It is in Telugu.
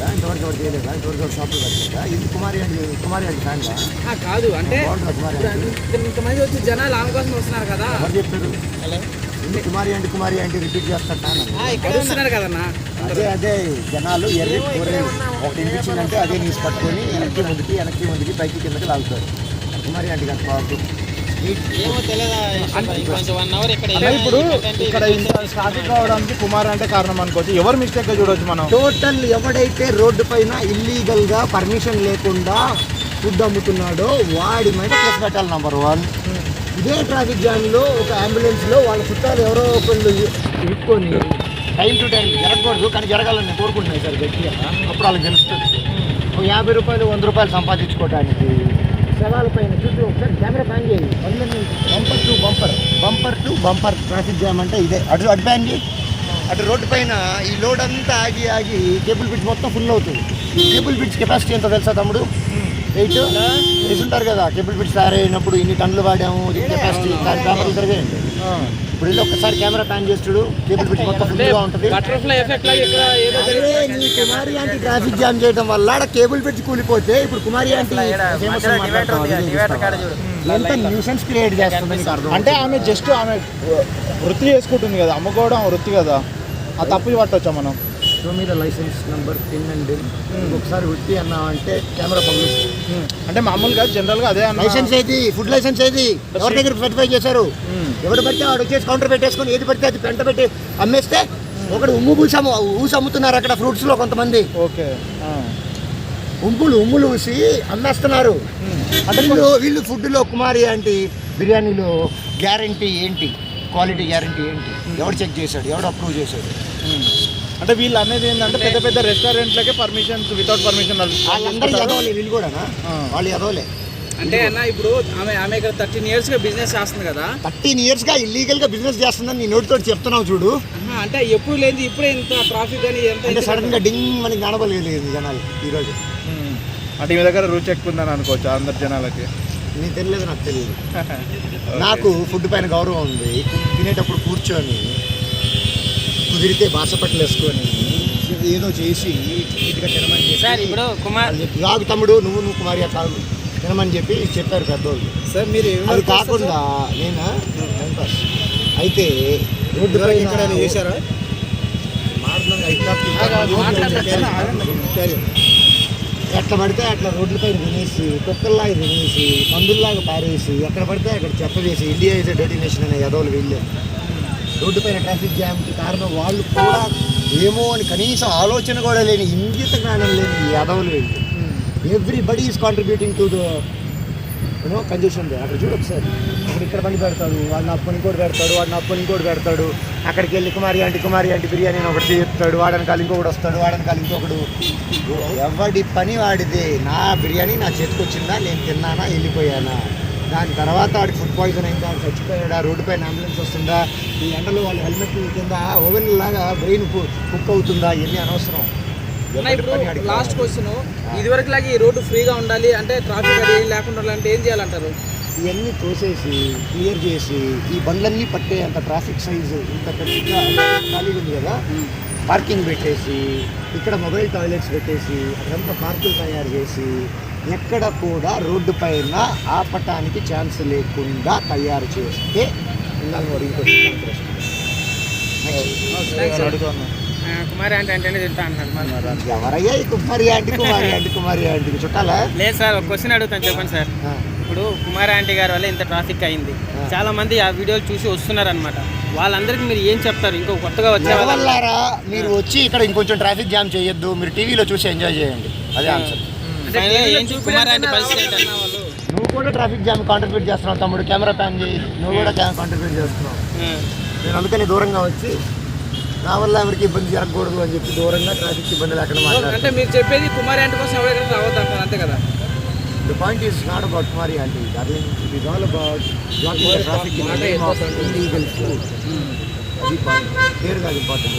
చేయలేదా? ఇంతవరకు ఎవరు చేయలేదా? ఇంతవరకు ఎవరు షాపులు పెట్టలేదా? ఇది కుమారి అంటే ఫ్యాన్ కాదు అంటే కుమారి ఇంతమంది వచ్చి జనాలు ఆమె కోసం వస్తున్నారు కదా. ఎవరు చెప్పారు? కుమారి అంటే రిపీట్ చేస్తాను ఇక్కడ వస్తున్నారు కదన్నా. అదే జనాలు ఒకటి వినిపించిందంటే అదే న్యూస్ పట్టుకొని వెనక్కి ముందుకి పైకి కిందకి లాగుతారు. కుమారి అంటే కదా పాటు ఇప్పుడు ఇక్కడ ఇంత ట్రాఫిక్ రావడానికి కుమార్ అంటే కారణం అనుకోవచ్చు. ఎవరు మిస్టేక్ గా చూడవచ్చు మనం? టోటల్ ఎవడైతే రోడ్డు పైన ఇల్లీగల్ గా పర్మిషన్ లేకుండా ఫుడ్ అమ్ముతున్నాడో వాడి మీద కేసు పెట్టాలి. నంబర్ 1. ఇదే ట్రాఫిక్ జామ్ లో ఒక అంబులెన్స్ లో వాళ్ళ చుట్టాలు ఎవరో ఒకళ్ళు ఇట్టుకొని టైం టు టైం జరగకూడదు, కానీ జరగాలని నేను కోరుకుంటున్నాను సార్ గట్టిగా. అప్పుడు వాళ్ళకి తెలుస్తుంది. ఒక 50 రూపాయలు 100 రూపాయలు సంపాదించుకోవడానికి శవాల పైన చుట్టూ ఒకసారి కెమెరా ప్యాన్ చేయాలి. Bumper to bumper traffic jam అంటే ఇదే. అటు ప్యాన్ చేయి. అటు రోడ్డు పైన ఈ లోడ్ అంతా ఆగి కేబుల్ బ్రిడ్జ్ మొత్తం ఫుల్ అవుతుంది. కేబుల్ బ్రిడ్జ్ కెపాసిటీ ఎంతో తెలుసా తమ్ముడు? 8 ఉంటారు కదా. కేబుల్ బ్రిడ్జ్ తయారైనప్పుడు ఇన్ని టన్నులు వాడాము కెపాసిటీ, దాని పేపర్లు తిరగండి. ఇప్పుడు వెళ్ళి ఒక్కసారి కెమెరా ప్యాన్ చేస్తాడు, కేబుల్ బ్రిడ్జ్ మొత్తం ఫుల్గా ఉంటుంది. కుమారి ఆంటీ ట్రాఫిక్ జామ్ చేయడం వల్ల కేబుల్ బ్రిడ్జ్ కూలిపోతే ఇప్పుడు కుమారి ఆంటీ ఎంత న్యూసెన్స్ క్రియేట్ చేస్తుంది. అంటే ఆమె జస్ట్ ఆమె వృత్తి చేసుకుంటుంది కదా, అమ్ముకోవడం వృత్తి కదా, ఆ తప్పు పట్టవచ్చా మనం? షో మీద లైసెన్స్ నెంబర్ పిన్ అండి. ఒకసారి వృత్తి అన్నామంటే కెమెరా పగులు. అంటే మామూలుగా జనరల్గా అదే లైసెన్స్ ఏది? ఫుడ్ లైసెన్స్ ఏది? ఎవరి దగ్గర సర్టిఫై చేశారు? ఎవరు పడితే వాడు వచ్చేసి కౌంటర్ పెట్టేసుకొని ఏది పడితే అది పెంట పెట్టి అమ్మేస్తే ఒకటి ఊసి అమ్ముతున్నారు అక్కడ ఫ్రూట్స్లో కొంతమంది. ఓకే, ఉమ్ములు ఊసి అమ్మేస్తున్నారు. అంటే వీళ్ళు ఫుడ్లో కుమారి ఆంటీ బిర్యానీలో గ్యారంటీ ఏంటి? క్వాలిటీ గ్యారంటీ ఏంటి? ఎవడు చెక్ చేశాడు? ఎవడు అప్రూవ్ చేశాడు? అంటే వీళ్ళు అనేది ఏంటంటే పెద్ద పెద్ద రెస్టారెంట్లకే పర్మిషన్ వితౌట్ పర్మిషన్ వాళ్ళందరూ చదవాలి. వీళ్ళు కూడా వాళ్ళు చదవలే. అంటే అన్న ఇప్పుడు ఆమె ఇక్కడ 13 years గా బిజినెస్ చేస్తుంది కదా. 13 years గా ఇల్లీగల్ గా బిజినెస్ చేస్తుందని నీ నోటితో చెప్తున్నావు చూడు. అంటే ఎప్పుడు లేదు, ఇప్పుడే ఇంత ట్రాఫిక్ అని అంటే సడన్ గా డింగ్ మనకి నడవలేదు జనాలు ఈరోజు. అంటే మీ దగ్గర రుచి ఎక్కువ ఉందని అనుకోవచ్చు అందరు జనాలకి. నీకు తెలియదు, నాకు తెలియదు. నాకు ఫుడ్ పైన గౌరవం ఉంది. తినేటప్పుడు కూర్చొని కుదిరితే బాసపట్లు వేసుకొని ఏదో చేసి నీట్గా తినమని చెప్పి ఇప్పుడు కుమార్ రాగు తమ్ముడు నువ్వు కుమారి కాదు తినమని చెప్పారు పెద్దోళ్ళు సార్. మీరు అది కాకుండా నేను టైంపాస్ అయితే రోడ్డు పైన చేశారా? ఎట్లా పడితే అట్లా రోడ్ల పైన తినేసి కుక్కల్లాగా తినేసి మందుల్లాగా పారేసి ఎక్కడ పడితే అక్కడ చెప్పవేసి ఇండియా ఇస్ ఎ డెస్టినేషన్ అనే యదవులు వెళ్ళారు. రోడ్డు పైన ట్రాఫిక్ జామ్కి కారణం వాళ్ళు కూడా ఏమో అని కనీసం ఆలోచన కూడా లేని, ఇంగిత జ్ఞానం లేని యదవులు వెళ్ళి everybody is contributing to the congestion. అక్కడ చూడొచ్చు సార్, అక్కడ ఇక్కడ పని పెడతాడు, వాడిని అప్పని ఇంకోటి పెడతాడు, వాడిని అప్పని ఇంకోటి పెడతాడు. అక్కడికి వెళ్ళి కుమారి ఆంటీ బిర్యానీ ఒకటి చేస్తాడు, వాడనకాలు ఇంకొకటి వస్తాడు, వాడనకాలు ఇంకొకడు. ఎవడి పని వాడిదే. నా బిర్యానీ నా చేతికి వచ్చిందా, నేను తిన్నానా, వెళ్ళిపోయానా, దాని తర్వాత వాడికి ఫుడ్ పాయిజన్ అయిందా, చచ్చిపోయాడా, రోడ్డు పైన అంబులెన్స్ వస్తుందా, ఈ ఎండలో వాళ్ళు హెల్మెట్ కింద ఓవెన్ లాగా బ్రెయిన్ కుక్ అవుతుందా, ఇవన్నీ అనవసరం. లాస్ట్ క్వశ్చన్, ఇదివరకు లాగా ఈ రోడ్డు ఫ్రీగా ఉండాలి అంటే ట్రాఫిక్ అది ఏం లేకుండా ఉండాలంటే ఏం చేయాలంటారు? ఇవన్నీ తోసేసి క్లియర్ చేసి ఈ బండ్లన్నీ పట్టే అంత ట్రాఫిక్ సైజు ఇంత పెద్దగా ఖాళీ ఉంది కదా, పార్కింగ్ పెట్టేసి ఇక్కడ మొబైల్ టాయిలెట్స్ పెట్టేసి అదంతా పార్కులు తయారు చేసి ఎక్కడ కూడా రోడ్డు పైన ఆపటానికి ఛాన్స్ లేకుండా తయారు చేస్తే కుమారి ఆంటీ అంటేనే తింటా అంటున్నారు. ఎవరయ్యా ఈ కుమారి ఆంటీకి చుట్టాలా? లేదు సార్, ఒక క్వశ్చన్ అడుగుతాను చెప్పండి సార్. ఇప్పుడు కుమారి ఆంటీ గారి వల్ల ఇంత ట్రాఫిక్ అయింది, చాలా మంది ఆ వీడియోలు చూసి వస్తున్నారు అనమాట. వాళ్ళందరికీ మీరు ఏం చెప్తారు? ఇంకో కొత్తగా వచ్చే వాళ్ళారా, మీరు వచ్చి ఇక్కడ ఇంకొంచెం ట్రాఫిక్ జామ్ చేయొద్దు, మీరు టీవీలో చూసి ఎంజాయ్ చేయండి. అదే ఆన్సర్. నువ్వు కూడా ట్రాఫిక్ జామ్ కాంట్రిబ్యూట్ చేస్తున్నావు తమ్ముడు. కెమెరా ప్యాన్ చేయి, నువ్వు కూడా కాంట్రిబ్యూట్ చేస్తున్నావు. నేను అందుకని దూరంగా వచ్చి నా వల్ల ఎవరికి ఇబ్బంది జరగకూడదు అని చెప్పి దూరంగా ట్రాఫిక్ ఇబ్బంది లేకుండా మాట్లాడారు. అంటే మీరు చెప్పేది కుమారి ఆంటీ కోసం ఎవరైనా రావద్దు అంతే కదా? The point is not about Kumari aunty, darling. It is all about blocking the traffic in the name of illegal food. That's the point. Here is important.